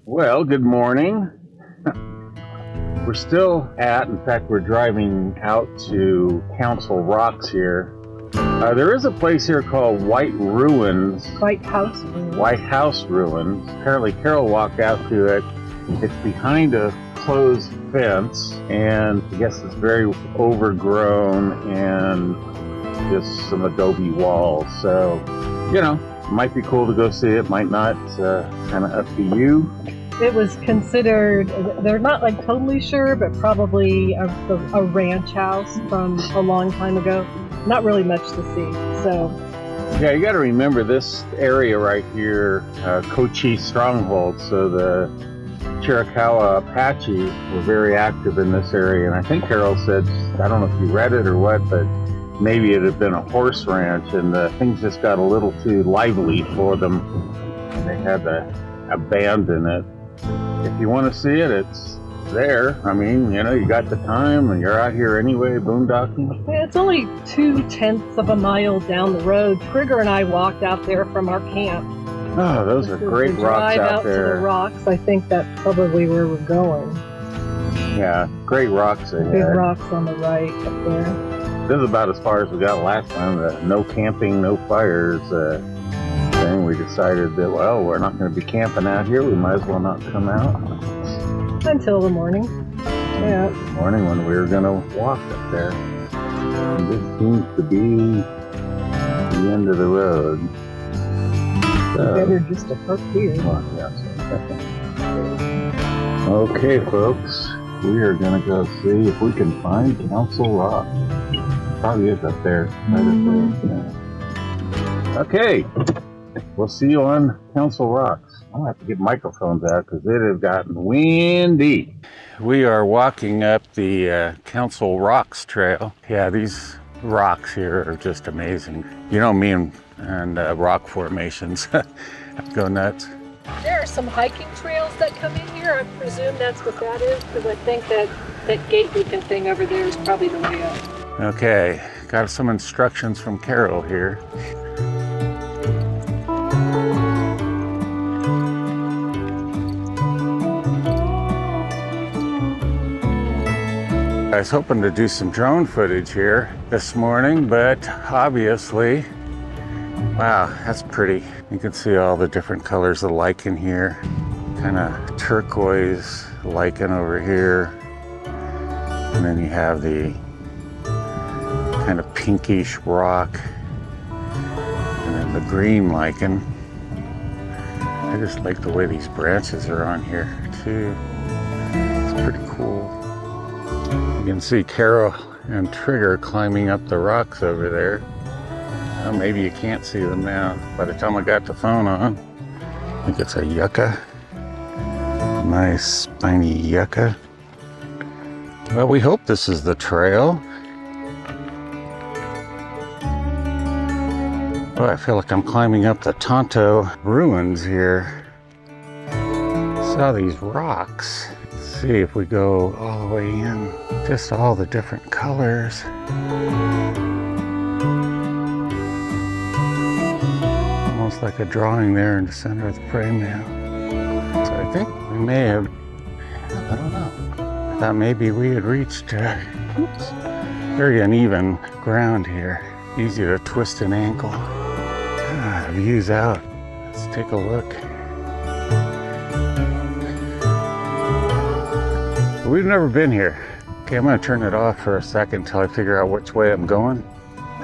Well, good morning. We're still in fact, we're driving out to Council Rocks here. There is a place here called White House Ruins. Apparently Carol walked out to it. It's behind a closed fence, and I guess it's very overgrown and just some adobe walls. So, might be cool to go see it, might not. Kind of up to you. It was considered, they're not like totally sure, but probably a ranch house from a long time ago. Not really much to see, so. Yeah, you got to remember this area right here, Cochise Stronghold. So the Chiricahua Apache were very active in this area. And I think Carol said, I don't know if you read it or what, but maybe it had been a horse ranch, and things just got a little too lively for them, and they had to abandon it. If you want to see it, it's there. I mean, you got the time, and you're out here anyway, boondocking. It's only 2/10 of a mile down the road. Trigger and I walked out there from our camp. Oh, those are great rocks out there. To the rocks, I think that's probably where we're going. Yeah, great rocks ahead. Big rocks on the right up there. This is about as far as we got last time. The no camping, no fires thing. We decided that, well, we're not going to be camping out here. We might as well not come out. Until the morning. Yeah. The morning when we were going to walk up there. And this seems to be the end of the road. So, better just to park here. Okay, folks. We are going to go see if we can find Council Rock. Probably is up there. Right up there. Yeah. Okay. We'll see you on Council Rocks. I'll have to get microphones out because it has gotten windy. We are walking up the Council Rocks trail. Yeah, these rocks here are just amazing. You know me and rock formations go nuts. There are some hiking trails that come in here. I presume that's what that is, because I think that gate looking thing over there is probably the way up. Okay, got some instructions from Carol here. I was hoping to do some drone footage here this morning, but obviously, wow, that's pretty. You can see all the different colors of lichen here. Kind of turquoise lichen over here. And then you have the kind of pinkish rock. And then the green lichen. I just like the way these branches are on here too. It's pretty cool. You can see Carol and Trigger climbing up the rocks over there. Well, maybe you can't see them now. By the time I got the phone on, I think it's a yucca. Nice spiny yucca. Well, we hope this is the trail. Oh, I feel like I'm climbing up the Tonto ruins here. Saw these rocks. Let's see if we go all the way in. Just all the different colors. Almost like a drawing there in the center of the frame now. So I think we may have, I don't know. I thought maybe we had reached very uneven ground here. Easy to twist an ankle. Views out. Let's take a look. We've never been here. Okay, I'm gonna turn it off for a second until I figure out which way I'm going.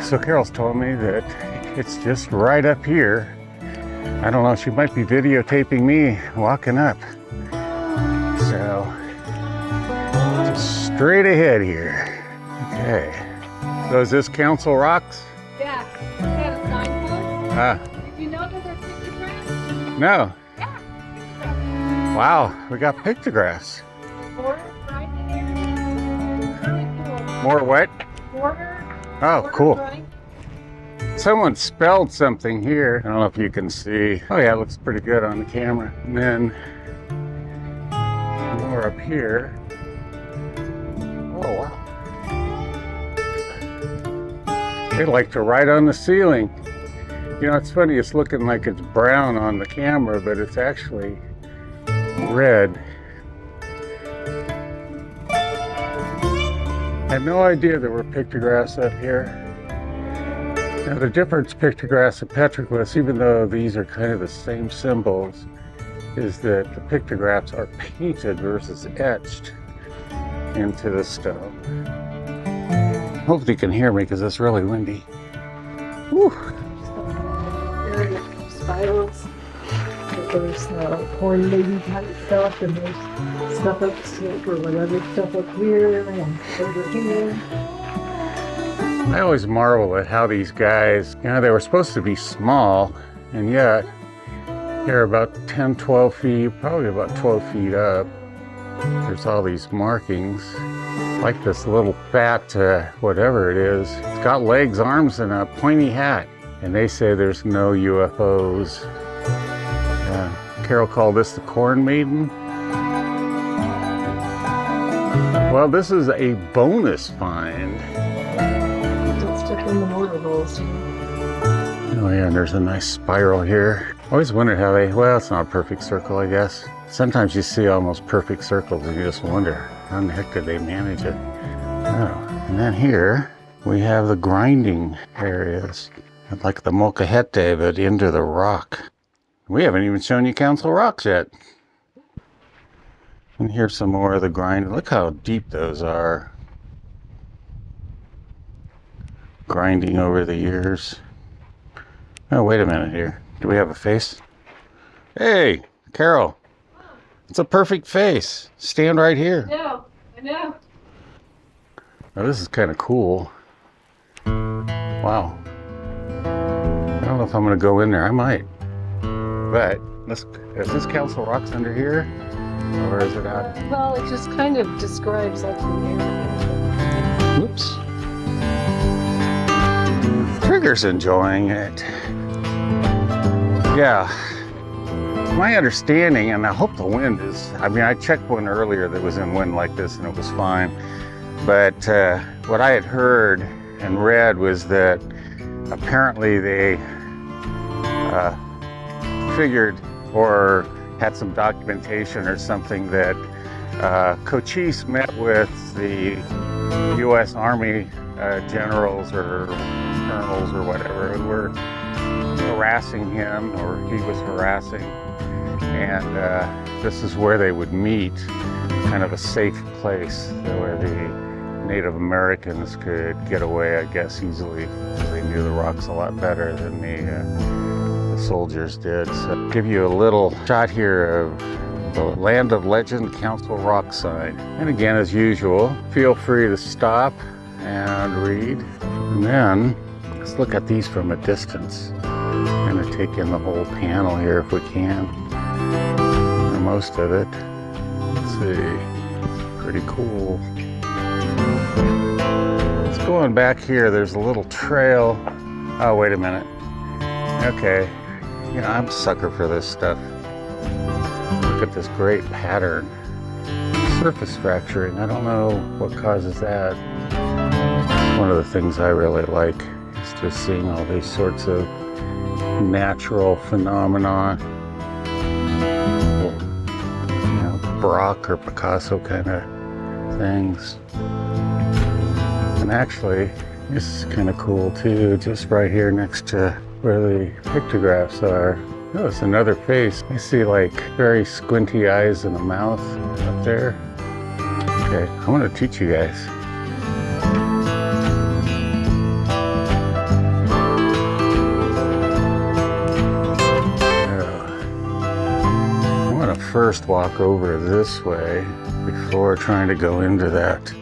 So Carol's told me that it's just right up here. I don't know, she might be videotaping me walking up. So, just straight ahead here. Okay. So is this Council Rocks? Yeah, is that a signpost? Did you know that they're pictographs? No. Yeah, pictographs. Wow, we got pictographs. Border right in here. Really cool. More what? Border. Oh, border cool. Right. Someone spelled something here. I don't know if you can see. Oh yeah, it looks pretty good on the camera. And then more up here. Oh wow. They like to write on the ceiling. You know, it's funny, it's looking like it's brown on the camera, but it's actually red. I had no idea there were pictographs up here. Now the difference pictographs and petroglyphs, even though these are kind of the same symbols, is that the pictographs are painted versus etched into the stone. Hopefully you can hear me because it's really windy. Whew. Spirals. There's corn baby type stuff, and there's stuff upstairs or whatever stuff up here and over here. I always marvel at how these guys, you know, they were supposed to be small, and yet they're about 10, 12 feet, probably about 12 feet up. There's all these markings, like this little fat, whatever it is. It's got legs, arms, and a pointy hat. And they say there's no UFOs. Carol called this the Corn Maiden. Well, this is a bonus find. Don't stick in the mortar holes. Oh yeah, and there's a nice spiral here. I always wondered how they, well, it's not a perfect circle, I guess. Sometimes you see almost perfect circles and you just wonder, how in the heck did they manage it? Oh, and then here we have the grinding areas, like the molcajete, but into the rock. We haven't even shown you Council Rocks yet. And here's some more of the grinding. Look how deep those are. Grinding over the years. Oh, wait a minute here. Do we have a face? Hey, Carol. It's a perfect face. Stand right here. No, I know. Now, this is kind of cool. Wow. I don't know if I'm going to go in there. I might. But, is this Council Rocks under here? Or is it out? Well, it just kind of describes like the area. Whoops. Trigger's enjoying it. Yeah. My understanding, and I hope the wind is, I mean, I checked one earlier that was in wind like this and it was fine. But what I had heard and read was that apparently they figured or had some documentation or something that Cochise met with the U.S. Army generals or colonels or whatever who were harassing him, or he was harassing, and this is where they would meet, kind of a safe place where the Native Americans could get away, I guess, easily, because they knew the rocks a lot better than the soldiers did. So give you a little shot here of the Land of Legend Council Rock sign. And again, as usual, feel free to stop and read. And then let's look at these from a distance. I'm going to take in the whole panel here if we can, or most of it. Let's see, pretty cool. Let's go on back here. There's a little trail. Oh, wait a minute. Okay, you know, I'm a sucker for this stuff. Look at this great pattern. Surface fracturing, I don't know what causes that. One of the things I really like is just seeing all these sorts of natural phenomena. You know, Brock or Picasso kind of things. And actually, this is kind of cool too, just right here next to where the pictographs are. Oh, it's another face. I see like very squinty eyes and a mouth up there. Okay, I want to teach you guys. I'm going to first walk over this way before trying to go into that.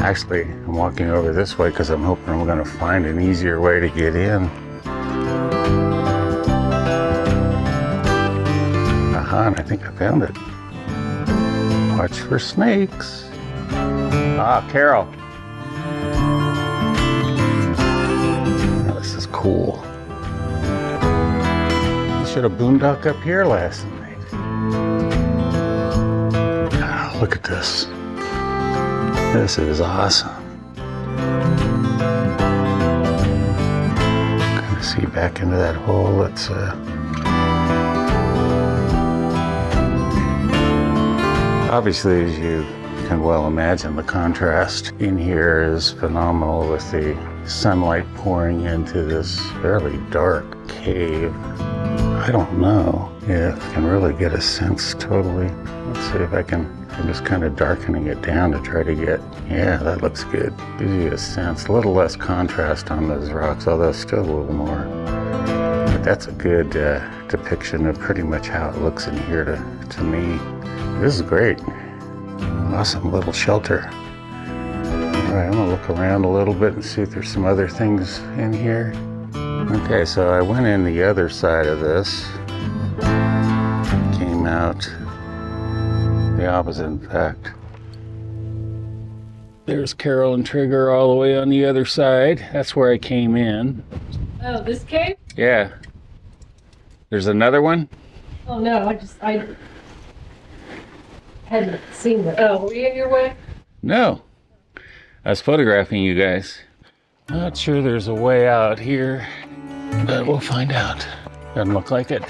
Actually, I'm walking over this way because I'm hoping I'm going to find an easier way to get in. Aha, and I think I found it. Watch for snakes. Ah, Carol. Oh, this is cool. I should have boondocking up here last night. Oh, look at this. This is awesome. Kind of see back into that hole. Let's Obviously, as you can well imagine, the contrast in here is phenomenal with the sunlight pouring into this fairly dark cave. I don't know if I can really get a sense totally. Let's see if I'm just kind of darkening it down to try to get, yeah, that looks good. Gives you a sense, a little less contrast on those rocks, although still a little more. But that's a good depiction of pretty much how it looks in here to me. This is great. Awesome little shelter. All right, I'm gonna look around a little bit and see if there's some other things in here. Okay, so I went in the other side of this. Came out the opposite, in fact. There's Carol and Trigger all the way on the other side. That's where I came in. Oh, this cave? Yeah. There's another one? Oh no, I hadn't seen that. Oh, were you in your way? No. I was photographing you guys. Not sure there's a way out here, but we'll find out. Doesn't look like it.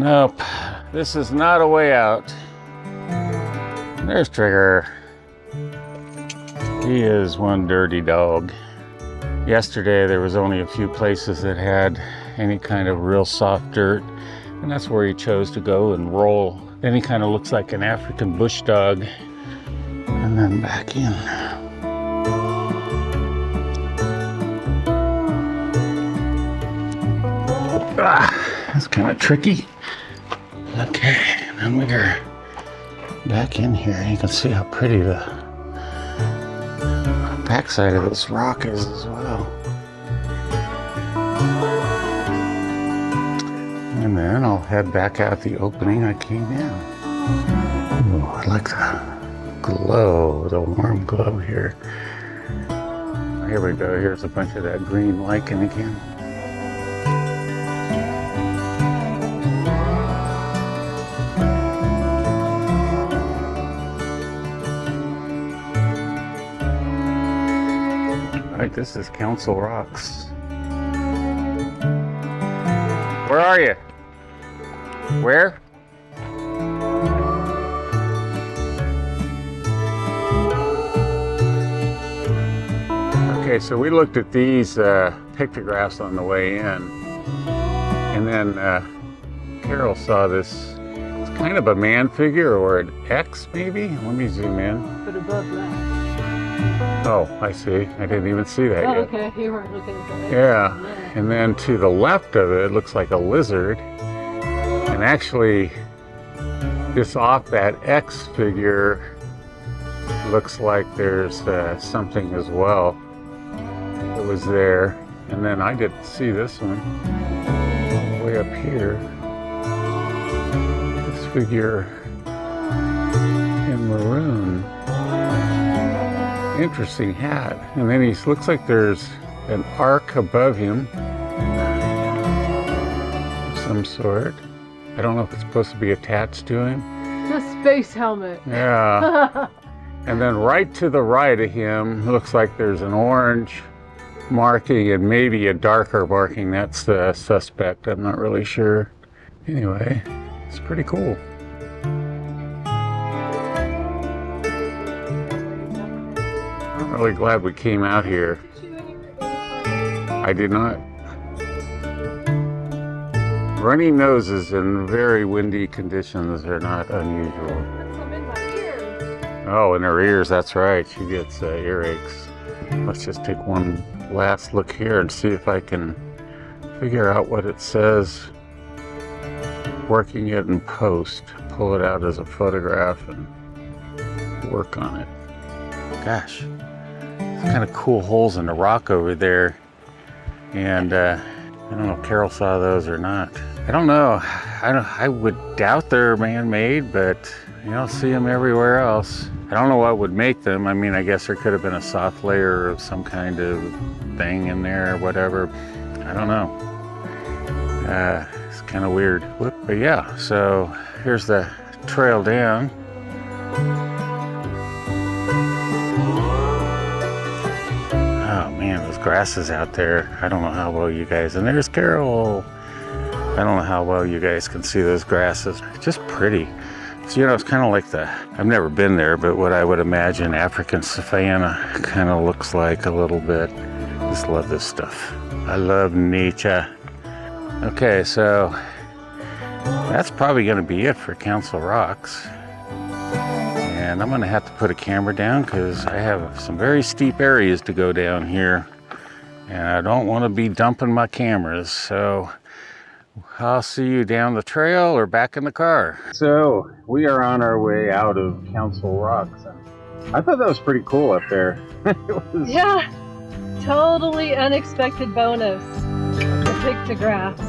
Nope. This is not a way out. There's Trigger. He is one dirty dog. Yesterday there was only a few places that had any kind of real soft dirt, and that's where he chose to go and roll. Then he kind of looks like an African bush dog. And then back in. That's kind of tricky. Okay, and then we're back in here. You can see how pretty the backside of this rock is as well. And then I'll head back out the opening I came in. Ooh, I like the glow, the warm glow here. Here we go. Here's a bunch of that green lichen again. Right, this is Council Rocks. Where are you? Where? Okay, so we looked at these pictographs on the way in, and then Carol saw this. It's kind of a man figure or an X maybe. Let me zoom in. But above that. Oh, I see. I didn't even see that yet. Okay, you weren't looking at that. Yeah, and then to the left of it looks like a lizard, and actually just off that X figure looks like there's something as well that was there. And then I didn't see this one all the way up here. This figure in maroon. Interesting hat. And then he looks like there's an arc above him of some sort. I don't know if it's supposed to be attached to him. It's a space helmet. Yeah. And then right to the right of him looks like there's an orange marking and maybe a darker marking. That's the suspect. I'm not really sure. Anyway, it's pretty cool. I'm really glad we came out here. I did not. Runny noses in very windy conditions are not unusual. Oh, in her ears, that's right. She gets earaches. Let's just take one last look here and see if I can figure out what it says. Working it in post. Pull it out as a photograph and work on it. Gosh, kind of cool holes in the rock over there. And I don't know if Carol saw those or not. I don't know. I would doubt they're man-made, but you don't see them everywhere else. I don't know what would make them. I mean, I guess there could have been a soft layer of some kind of thing in there or whatever. I don't know. It's kind of weird. Whoop. But yeah, so here's the trail down. Oh man, those grasses out there. I don't know how well you guys, and there's Carol. I don't know how well you guys can see those grasses. Just pretty. So, it's kind of like I've never been there, but what I would imagine African savanna kind of looks like a little bit. Just love this stuff. I love nature. Okay, so that's probably going to be it for Council Rocks. And I'm going to have to put a camera down because I have some very steep areas to go down here. And I don't want to be dumping my cameras. So I'll see you down the trail or back in the car. So we are on our way out of Council Rocks. I thought that was pretty cool up there. Yeah, totally unexpected bonus. The pictographs.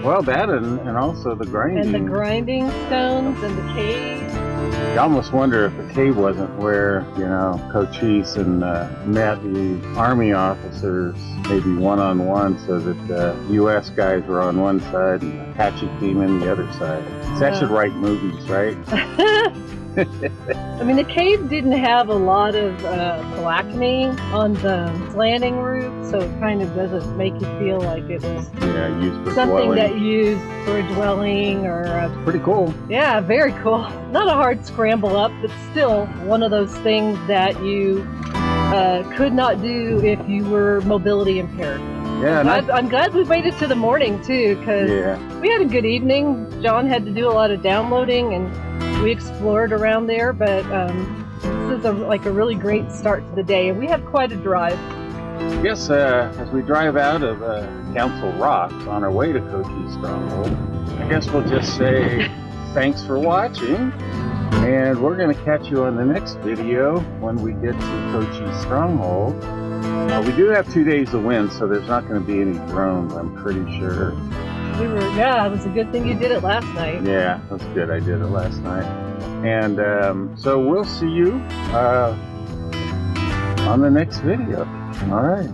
Well, that and also the grinding. And the grinding stones and the cave. You almost wonder if the cave wasn't where, Cochise and met the Army officers, maybe one-on-one, so that the U.S. guys were on one side and the Apache team in the other side. That should write movies, right? I mean, the cave didn't have a lot of blackening on the slanting roof, so it kind of doesn't make you feel like it was used for something dwelling. that used for a dwelling or pretty cool. Yeah, very cool. Not a hard scramble up, but still one of those things that you could not do if you were mobility impaired. Yeah, I'm glad we waited to the morning too, because we had a good evening. John had to do a lot of downloading and we explored around there, but this is a really great start to the day, and we have quite a drive. Yes, as we drive out of Council Rocks on our way to Cochise Stronghold, I guess we'll just say thanks for watching, and we're going to catch you on the next video when we get to Cochise Stronghold. We do have 2 days of wind, so there's not going to be any drones, I'm pretty sure. It was a good thing you did it last night. Yeah, that's good. I did it last night. And so we'll see you on the next video. All right.